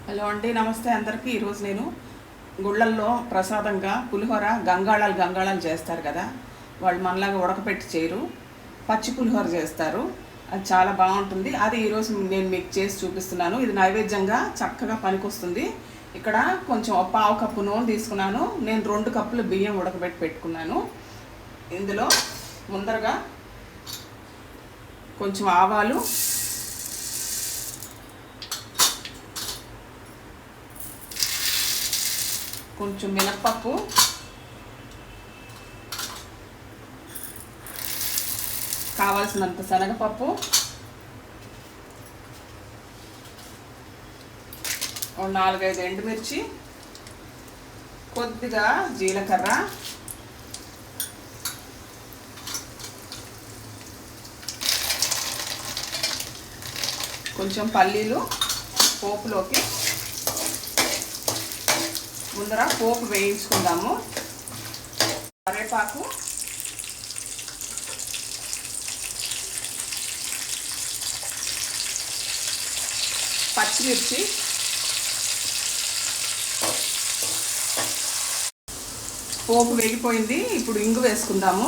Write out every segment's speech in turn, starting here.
Hello అండి, నమస్తే అందరికీ. ఈరోజు నేను గుళ్ళల్లో ప్రసాదంగా పులిహోర గంగాళాలు చేస్తారు కదా, వాళ్ళు మనలాగా ఉడకపెట్టి చేయరు, పచ్చి పులిహోర చేస్తారు. అది చాలా బాగుంటుంది. అది ఈరోజు నేను మీకు చేసి చూపిస్తున్నాను. ఇది నైవేద్యంగా చక్కగా పనికొస్తుంది. ఇక్కడ కొంచెం పావు కప్పు నూనె తీసుకున్నాను. నేను 2 కప్పులు బియ్యం ఉడకబెట్టి పెట్టుకున్నాను. ఇందులో ముందరగా కొంచెం ఆవాలు, కొంచెం మినప్పప్పు, కావాల్సినంత శనగపప్పు, 4-5 ఎండుమిర్చి, కొద్దిగా జీలకర్ర, కొంచెం పల్లీలు పోపులోకి. ముందర పోపు వేయించుకుందాము. కరివేపాకు, పచ్చిమిర్చి, పోపు వేగిపోయింది. ఇప్పుడు ఇంగు వేసుకుందాము.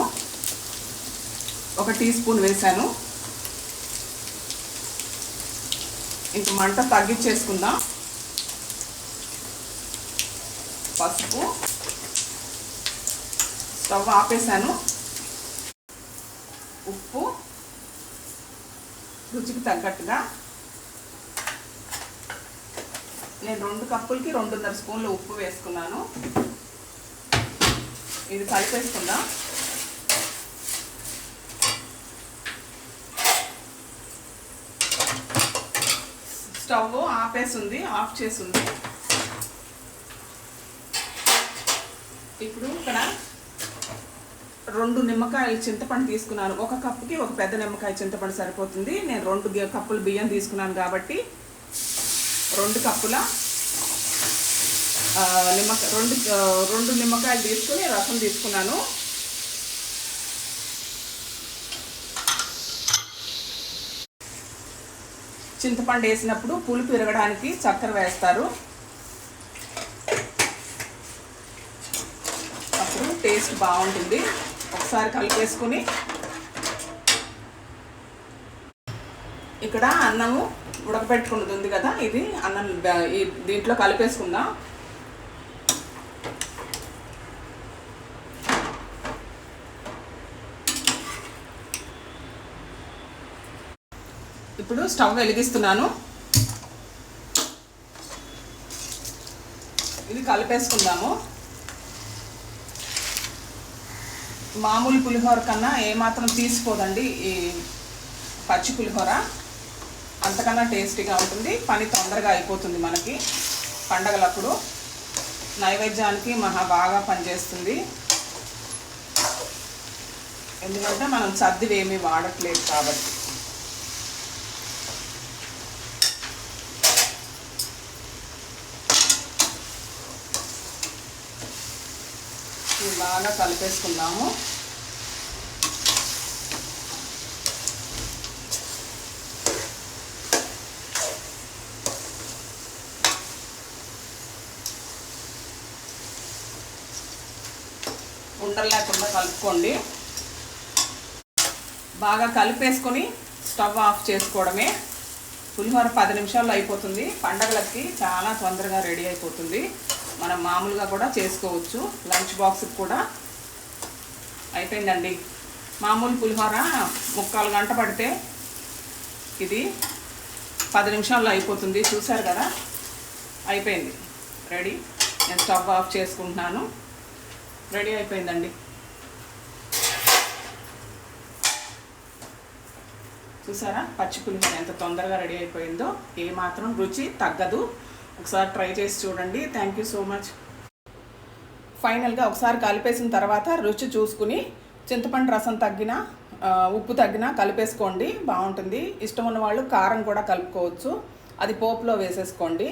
1 టీ స్పూన్ వేసాను. ఇంక మంట తగ్గించేసుకుందాం. పసుపు, స్టవ్ ఆపేసాను. ఉప్పు రుచికి తగ్గట్టుగా. నేను 2 కప్పులకి 2.5 స్పూన్లు ఉప్పు వేసుకున్నాను. ఇది కలిపేసుకుందాం. స్టవ్ ఆపేసింది, ఆఫ్ చేసింది. ఇప్పుడు ఇక్కడ 2 నిమ్మకాయలు చింతపండు తీసుకున్నాను. 1 కప్పుకి 1 పెద్ద నిమ్మకాయ చింతపండు సరిపోతుంది. నేను 2 కప్పులు బియ్యం తీసుకున్నాను కాబట్టి 2 కప్పుల రెండు నిమ్మకాయలు తీసుకుని రసం తీసుకున్నాను. చింతపండు వేసినప్పుడు పులుపు పెరగడానికి చక్కెర వేస్తారు. అప్పుడు టేస్ట్ బాగుంటుంది. ఒకసారి కలిపేసుకుని ఇక్కడ అన్నము ఉడకబెట్టుకున్నది ఉంది కదా, ఇది అన్నం దీంట్లో కలిపేసుకుందాం. ఇప్పుడు స్టవ్ వెలిగిస్తున్నాను. ఇది కలిపేసుకుందాము. మామూలు పులిహోర కన్నా ఏమాత్రం తీసిపోదండి ఈ పచ్చి పులిహోర. అంతకన్నా టేస్టీగా ఉంటుంది. పని తొందరగా అయిపోతుంది. మనకి పండగలప్పుడు నైవేద్యానికి బాగా పనిచేస్తుంది. ఎందుకంటే మనం సర్దివేమీ వాడట్లేదు కాబట్టి. బాగా కలిపేసుకుందాము. ఉండలు లేకుండా కలుపుకోండి. బాగా కలిపేసుకొని స్టవ్ ఆఫ్ చేసుకోవడమే. పులిహోర 10 నిమిషాల్లో అయిపోతుంది. పండగలకి చాలా తొందరగా రెడీ అయిపోతుంది. మనం మామూలుగా కూడా చేసుకోవచ్చు. లంచ్ బాక్స్కి కూడా అయిపోయిందండి. మామూలు పులిహోర 3/4 గంట పడితే ఇది 10 నిమిషాల్లో అయిపోతుంది. చూసారు కదా, అయిపోయింది, రెడీ. నేను స్టవ్ ఆఫ్ చేసుకుంటున్నాను. రెడీ అయిపోయిందండి. చూసారా పచ్చి పులిహోర ఎంత తొందరగా రెడీ అయిపోయిందో. ఏమాత్రం రుచి తగ్గదు. ఒకసారి ట్రై చేసి చూడండి. Thank you so much. ఫైనల్గా ఒకసారి కలిపేసిన తర్వాత రుచి చూసుకుని చింతపండు రసం తగ్గినా ఉప్పు తగ్గినా కలిపేసుకోండి, బాగుంటుంది. ఇష్టం ఉన్న వాళ్ళు కారం కూడా కలుపుకోవచ్చు. అది పోపులో వేసేసుకోండి.